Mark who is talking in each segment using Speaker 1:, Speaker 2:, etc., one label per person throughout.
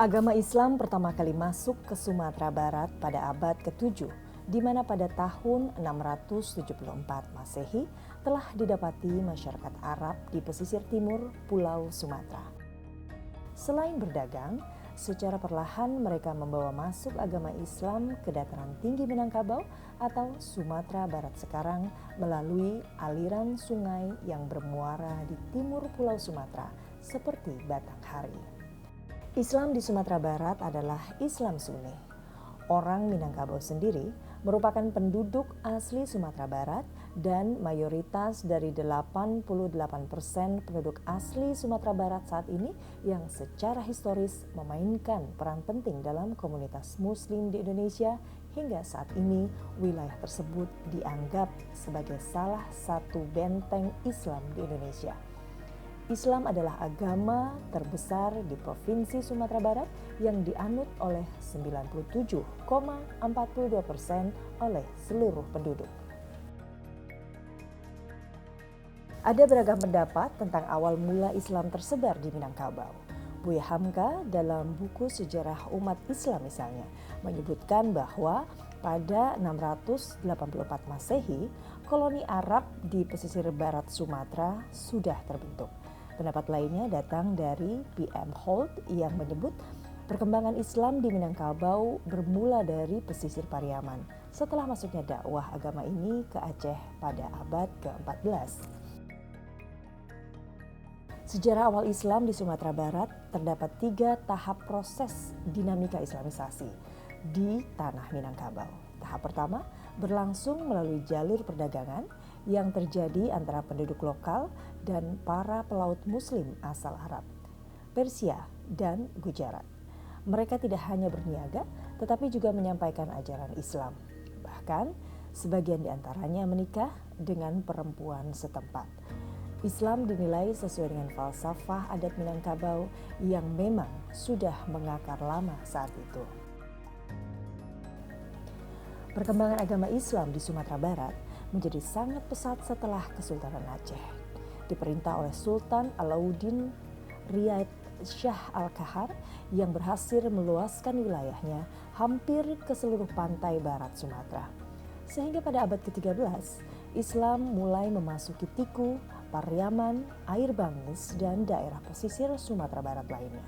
Speaker 1: Agama Islam pertama kali masuk ke Sumatera Barat pada abad ke-7, di mana pada tahun 674 Masehi telah didapati masyarakat Arab di pesisir timur Pulau Sumatera. Selain berdagang, secara perlahan mereka membawa masuk agama Islam ke dataran tinggi Minangkabau atau Sumatera Barat sekarang melalui aliran sungai yang bermuara di timur Pulau Sumatera seperti Batanghari. Islam di Sumatera Barat adalah Islam Sunni. Orang Minangkabau sendiri merupakan penduduk asli Sumatera Barat dan mayoritas dari 88% penduduk asli Sumatera Barat saat ini yang secara historis memainkan peran penting dalam komunitas Muslim di Indonesia hingga saat ini wilayah tersebut dianggap sebagai salah satu benteng Islam di Indonesia. Islam adalah agama terbesar di Provinsi Sumatera Barat yang dianut oleh 97,42% oleh seluruh penduduk. Ada beragam pendapat tentang awal mula Islam tersebar di Minangkabau. Buya Hamka dalam buku Sejarah Umat Islam misalnya menyebutkan bahwa pada 684 Masehi, koloni Arab di pesisir barat Sumatera sudah terbentuk. Pendapat lainnya datang dari P.M. Holt yang menyebut perkembangan Islam di Minangkabau bermula dari pesisir Pariaman setelah masuknya dakwah agama ini ke Aceh pada abad ke-14. Sejarah awal Islam di Sumatera Barat terdapat 3 tahap proses dinamika Islamisasi di tanah Minangkabau. Tahap pertama berlangsung melalui jalur perdagangan yang terjadi antara penduduk lokal dan para pelaut Muslim asal Arab, Persia, dan Gujarat. Mereka tidak hanya berniaga, tetapi juga menyampaikan ajaran Islam. Bahkan, sebagian di antaranya menikah dengan perempuan setempat. Islam dinilai sesuai dengan falsafah adat Minangkabau yang memang sudah mengakar lama saat itu. Perkembangan agama Islam di Sumatera Barat menjadi sangat pesat setelah Kesultanan Aceh. Diperintah oleh Sultan Alauddin Riyad Shah Al-Kahar yang berhasil meluaskan wilayahnya hampir ke seluruh pantai barat Sumatera. Sehingga pada abad ke-13, Islam mulai memasuki Tiku, Pariaman, Air Bangis, dan daerah pesisir Sumatera Barat lainnya.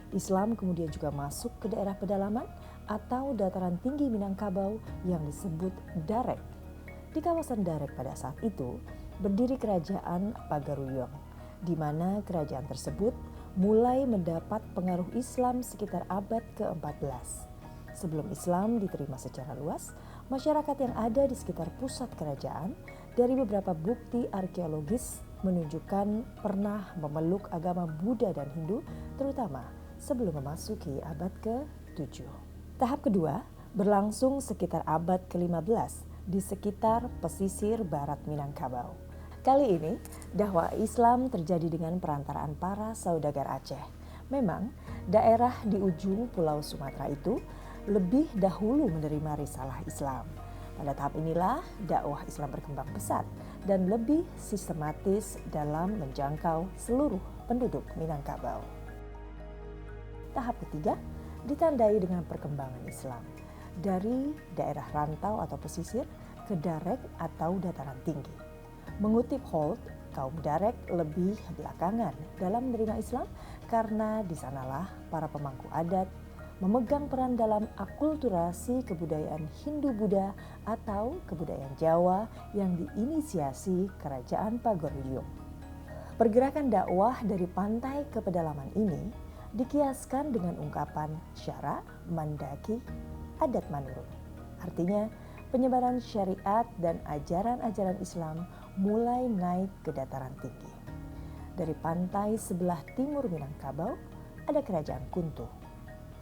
Speaker 1: Islam kemudian juga masuk ke daerah pedalaman atau dataran tinggi Minangkabau yang disebut Darek. Di kawasan Darek pada saat itu berdiri kerajaan Pagaruyung, di mana kerajaan tersebut mulai mendapat pengaruh Islam sekitar abad ke-14. Sebelum Islam diterima secara luas, masyarakat yang ada di sekitar pusat kerajaan dari beberapa bukti arkeologis menunjukkan pernah memeluk agama Buddha dan Hindu, terutama sebelum memasuki abad ke-7. Tahap kedua berlangsung sekitar abad ke-15 di sekitar pesisir barat Minangkabau. Kali ini, dakwah Islam terjadi dengan perantaraan para saudagar Aceh. Memang, daerah di ujung Pulau Sumatera itu lebih dahulu menerima risalah Islam. Pada tahap inilah dakwah Islam berkembang pesat dan lebih sistematis dalam menjangkau seluruh penduduk Minangkabau. Tahap ketiga ditandai dengan perkembangan Islam dari daerah rantau atau pesisir ke Darek atau dataran tinggi. Mengutip Holt, kaum Darek lebih belakangan dalam menerima Islam karena di sanalah para pemangku adat memegang peran dalam akulturasi kebudayaan Hindu-Buddha atau kebudayaan Jawa yang diinisiasi Kerajaan Pagaruyung. Pergerakan dakwah dari pantai ke pedalaman ini dikiaskan dengan ungkapan syara mandaki adat manurun. Artinya, penyebaran syariat dan ajaran-ajaran Islam mulai naik ke dataran tinggi. Dari pantai sebelah timur Minangkabau ada Kerajaan Kuntuh.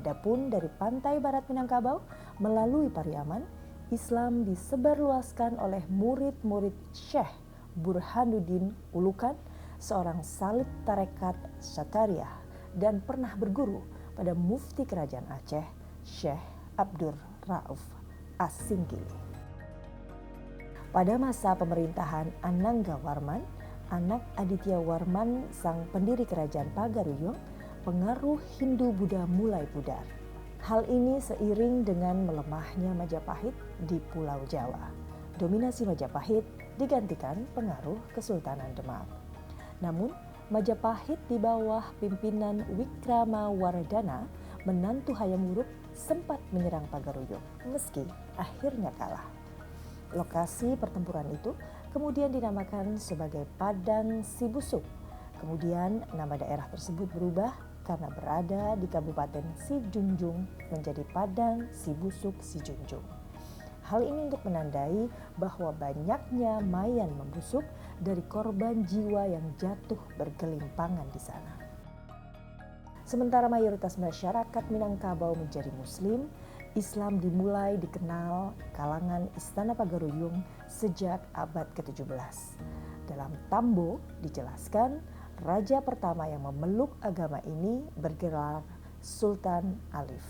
Speaker 1: Adapun dari pantai barat Minangkabau melalui Pariaman, Islam disebarluaskan oleh murid-murid Syekh Burhanuddin Ulukan, seorang salib tarekat Syakariah dan pernah berguru pada mufti kerajaan Aceh, Syekh Abdur Rauf As-Singkili. Pada masa pemerintahan Anangga Warman, anak Aditya Warman sang pendiri kerajaan Pagaruyung, pengaruh Hindu-Buddha mulai pudar. Hal ini seiring dengan melemahnya Majapahit di Pulau Jawa. Dominasi Majapahit digantikan pengaruh Kesultanan Demak. Namun, Majapahit di bawah pimpinan Wikramawardhana, menantu Hayam Wuruk, sempat menyerang Pagaruyung meski akhirnya kalah. Lokasi pertempuran itu kemudian dinamakan sebagai Padang Sibusuk. Kemudian nama daerah tersebut berubah karena berada di Kabupaten Sijunjung menjadi Padang Sibusuk Sijunjung. Hal ini untuk menandai bahwa banyaknya mayan membusuk dari korban jiwa yang jatuh bergelimpangan di sana. Sementara mayoritas masyarakat Minangkabau menjadi Muslim, Islam dimulai dikenal kalangan Istana Pagaruyung sejak abad ke-17. Dalam Tambo dijelaskan, raja pertama yang memeluk agama ini bergelar Sultan Alif.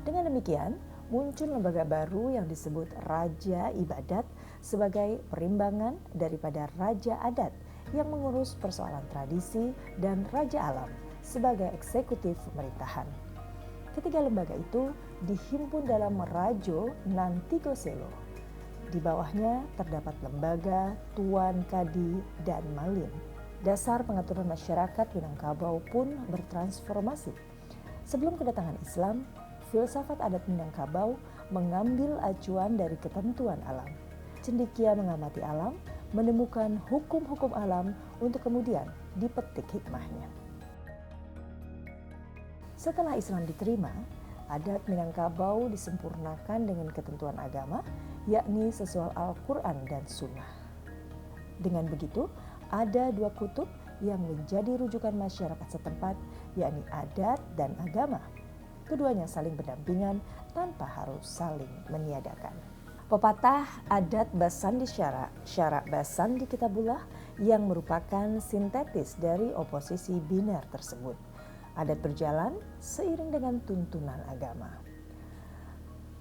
Speaker 1: Dengan demikian, muncul lembaga baru yang disebut Raja Ibadat sebagai perimbangan daripada Raja Adat yang mengurus persoalan tradisi dan Raja Alam sebagai eksekutif pemerintahan. Ketiga lembaga itu dihimpun dalam Rajo Nantigoselo. Di bawahnya terdapat lembaga Tuan Kadi dan Malin. Dasar pengaturan masyarakat Minangkabau pun bertransformasi. Sebelum kedatangan Islam, filsafat adat Minangkabau mengambil acuan dari ketentuan alam. Cendekia mengamati alam, menemukan hukum-hukum alam untuk kemudian dipetik hikmahnya. Setelah Islam diterima, adat Minangkabau disempurnakan dengan ketentuan agama, yakni sesuai Al-Quran dan Sunnah. Dengan begitu, ada dua kutub yang menjadi rujukan masyarakat setempat, yakni adat dan agama. Keduanya saling berdampingan tanpa harus saling meniadakan. Pepatah adat Basandi Syarak Basandi Kitabullah yang merupakan sintetis dari oposisi biner tersebut. Adat berjalan seiring dengan tuntunan agama.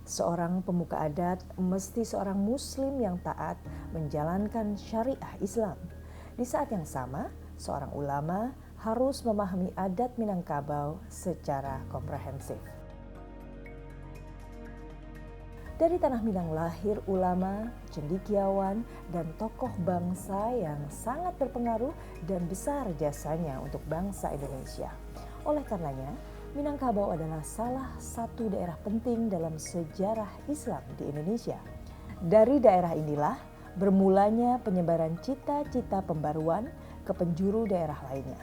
Speaker 1: Seorang pemuka adat mesti seorang muslim yang taat menjalankan syariah Islam. Di saat yang sama, seorang ulama harus memahami adat Minangkabau secara komprehensif. Dari tanah Minang lahir ulama, cendekiawan, dan tokoh bangsa yang sangat berpengaruh dan besar jasanya untuk bangsa Indonesia. Oleh karenanya, Minangkabau adalah salah satu daerah penting dalam sejarah Islam di Indonesia. Dari daerah inilah bermulanya penyebaran cita-cita pembaruan ke penjuru daerah lainnya.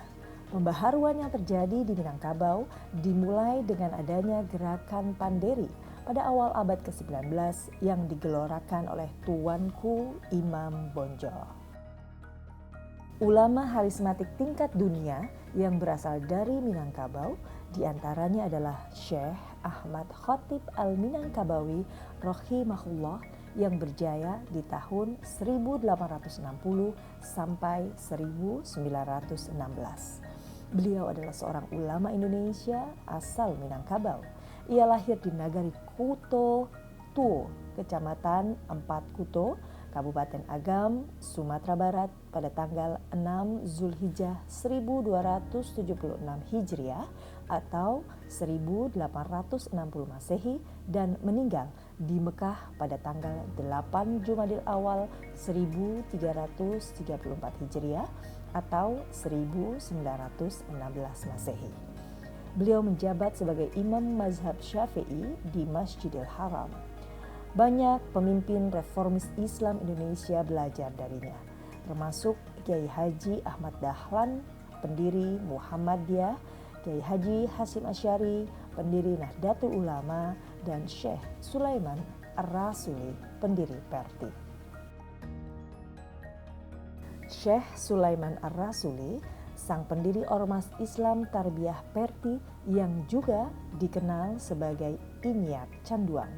Speaker 1: Pembaharuan yang terjadi di Minangkabau dimulai dengan adanya gerakan Panderi pada awal abad ke-19 yang digelorakan oleh Tuanku Imam Bonjol. Ulama harismatik tingkat dunia yang berasal dari Minangkabau diantaranya adalah Syekh Ahmad Khotib Al-Minangkabawi rahimahullah yang berjaya di tahun 1860 sampai 1916. Beliau adalah seorang ulama Indonesia asal Minangkabau. Ia lahir di Nagari Kuto Tuo, Kecamatan Empat Kuto, Kabupaten Agam, Sumatera Barat pada tanggal 6 Zulhijjah 1276 Hijriah atau 1860 Masehi dan meninggal di Mekah pada tanggal 8 Jumadil Awal 1334 Hijriah atau 1916 Masehi. Beliau menjabat sebagai imam mazhab Syafi'i di Masjidil Haram. Banyak pemimpin reformis Islam Indonesia belajar darinya, termasuk Kiai Haji Ahmad Dahlan, pendiri Muhammadiyah, Kiai Haji Hasyim Asy'ari, pendiri Nahdlatul Ulama, dan Syekh Sulaiman Ar-Rasuli, pendiri Perti. Syekh Sulaiman Ar-Rasuli, sang pendiri Ormas Islam Tarbiyah Perti yang juga dikenal sebagai Inyak Canduang.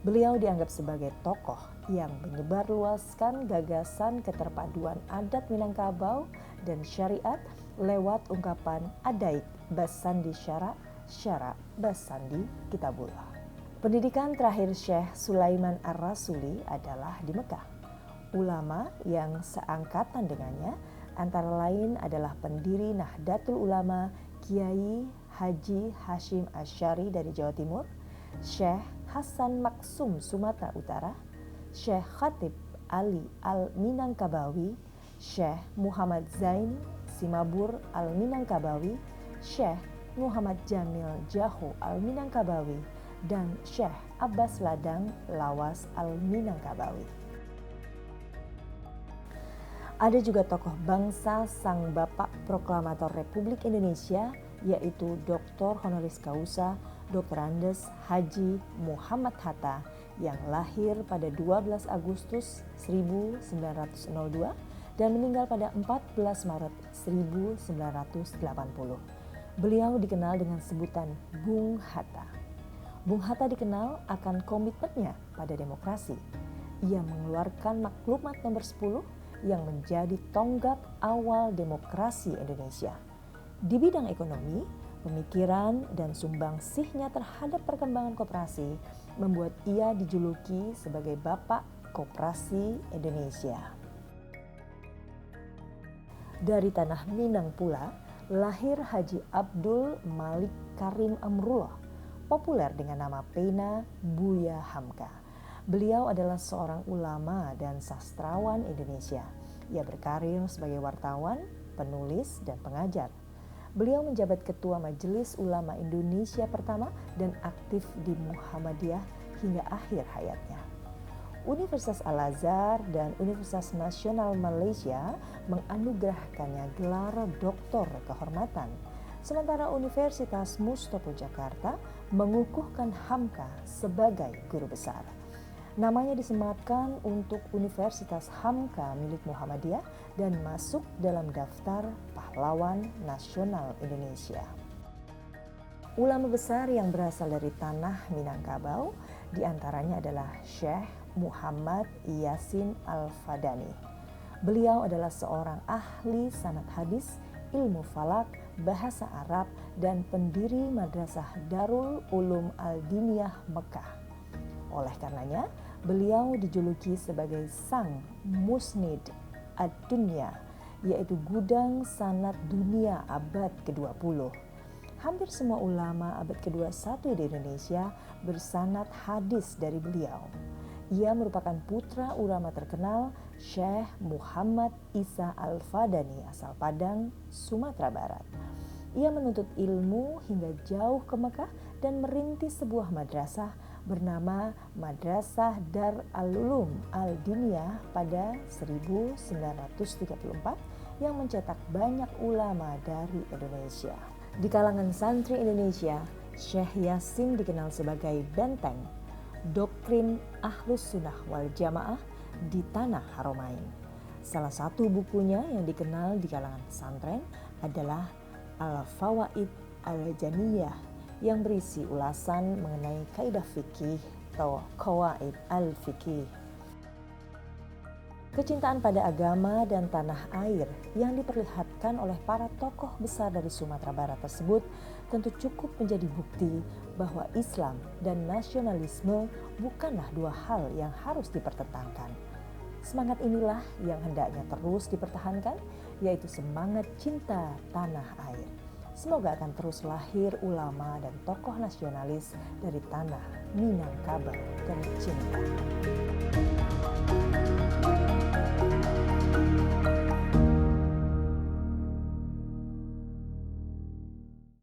Speaker 1: Beliau dianggap sebagai tokoh yang menyebarluaskan gagasan keterpaduan adat Minangkabau dan syariat lewat ungkapan Adaik Basandi Syarak, Syarak Basandi Kitabullah. Pendidikan terakhir Syekh Sulaiman Ar-Rasuli adalah di Mekah. Ulama yang seangkatan dengannya antara lain adalah pendiri Nahdlatul Ulama Kiai Haji Hashim Asy'ari dari Jawa Timur, Syekh Hasan Maksum Sumatera Utara, Syekh Khatib Ali Al-Minangkabawi, Syekh Muhammad Zain Simabur Al-Minangkabawi, Syekh Muhammad Jamil Jaho Al-Minangkabawi, dan Syekh Abbas Ladang Lawas Al-Minangkabawi. Ada juga tokoh bangsa sang Bapak Proklamator Republik Indonesia, yaitu Dr. Honoris Causa Dr. Andes Haji Muhammad Hatta yang lahir pada 12 Agustus 1902 dan meninggal pada 14 Maret 1980. Beliau dikenal dengan sebutan Bung Hatta. Bung Hatta dikenal akan komitmennya pada demokrasi. Ia mengeluarkan Maklumat Nomor 10 yang menjadi tonggak awal demokrasi Indonesia. Di bidang ekonomi, pemikiran dan sumbangsihnya terhadap perkembangan koperasi membuat ia dijuluki sebagai Bapak Koperasi Indonesia. Dari tanah Minang pula, lahir Haji Abdul Malik Karim Amrullah, populer dengan nama pena Buya Hamka. Beliau adalah seorang ulama dan sastrawan Indonesia. Ia berkarir sebagai wartawan, penulis, dan pengajar. Beliau menjabat Ketua Majelis Ulama Indonesia pertama dan aktif di Muhammadiyah hingga akhir hayatnya. Universitas Al-Azhar dan Universitas Nasional Malaysia menganugerahkannya gelar doktor kehormatan. Sementara Universitas Mustopo Jakarta mengukuhkan Hamka sebagai guru besar. Namanya disematkan untuk Universitas Hamka milik Muhammadiyah dan masuk dalam daftar pahlawan nasional Indonesia. Ulama besar yang berasal dari tanah Minangkabau diantaranya adalah Syekh Muhammad Yasin Al-Fadani. Beliau adalah seorang ahli sanad hadis, ilmu falak, bahasa Arab, dan pendiri Madrasah Darul Ulum Al-Diniyah Mekah. Oleh karenanya, beliau dijuluki sebagai Sang Musnid Ad-Dunya, yaitu gudang sanad dunia abad ke-20. Hampir semua ulama abad ke-21 di Indonesia bersanad hadis dari beliau. Ia merupakan putra ulama terkenal Syekh Muhammad Isa Al-Fadani asal Padang, Sumatera Barat. Ia menuntut ilmu hingga jauh ke Mekah dan merintis sebuah madrasah bernama Madrasah Dar Al-Ulum Al-Diniyah pada 1934 yang mencetak banyak ulama dari Indonesia. Di kalangan santri Indonesia, Syekh Yasin dikenal sebagai benteng doktrin Ahlus Sunnah wal Jamaah di tanah Haromain. Salah satu bukunya yang dikenal di kalangan pesantren adalah Al-Fawaid Al-Janiyah yang berisi ulasan mengenai kaidah fikih atau qawaid al-fikih. Kecintaan pada agama dan tanah air yang diperlihatkan oleh para tokoh besar dari Sumatera Barat tersebut tentu cukup menjadi bukti bahwa Islam dan nasionalisme bukanlah dua hal yang harus dipertentangkan. Semangat inilah yang hendaknya terus dipertahankan, yaitu semangat cinta tanah air. Semoga akan terus lahir ulama dan tokoh nasionalis dari tanah Minangkabau tercinta.